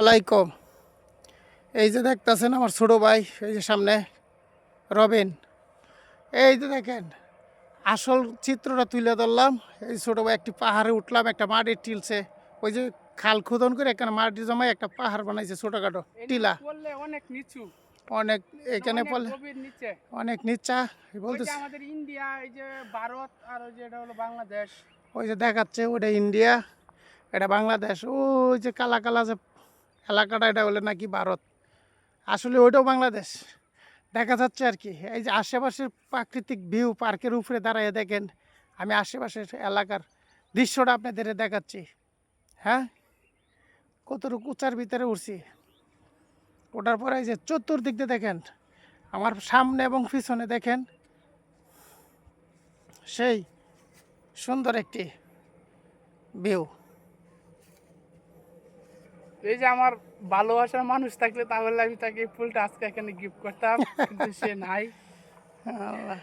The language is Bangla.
আলাইকুম। এই যে দেখতেছেন আমার ছোট ভাই, এই যে সামনে রবিন। এই যে দেখেন, আসল চিত্রটা তুলে ধরলাম। এই ছোট ভাই একটি পাহাড়ে উঠলাম, একটা মাটির টিলছে, ওই যে খাল খোদন করে এখানে মাটি জমায় একটা পাহাড় বানাইছে ছোটখাটো টিলা। অনেক নিচু, অনেক এখানে অনেক পড়লে গভীর নিচে। অনেক নিচা ওই যে বলতেছে। আমাদের ইন্ডিয়া, এই যে ভারত, আর ওই যে এটা হলো বাংলাদেশ। ওই যে দেখাচ্ছে ওটা ইন্ডিয়া, এটা বাংলাদেশ। ওই যে কালা কালা যে এলাকাটা, এটা হলে নাকি ভারত, আসলে ওইটাও বাংলাদেশ দেখা যাচ্ছে আর কি। এই যে আশেপাশের প্রাকৃতিক ভিউ, পার্কের উপরে দাঁড়াইয়ে দেখেন, আমি আশেপাশের এলাকার দৃশ্যটা আপনাদের দেখাচ্ছি। হ্যাঁ, কতটুকু উঁচার ভিতরে উঠছি। ওঠার পরে এই যে চতুর্দিক দিয়ে দেখেন, আমার সামনে এবং পিছনে দেখেন সেই সুন্দর একটি ভিউ। এই যে আমার ভালোবাসার মানুষ থাকলে তাহলে আমি তাকে এই ফুলটা আজকে এখানে গিফট করতাম, কিন্তু সে নাই। আল্লাহ।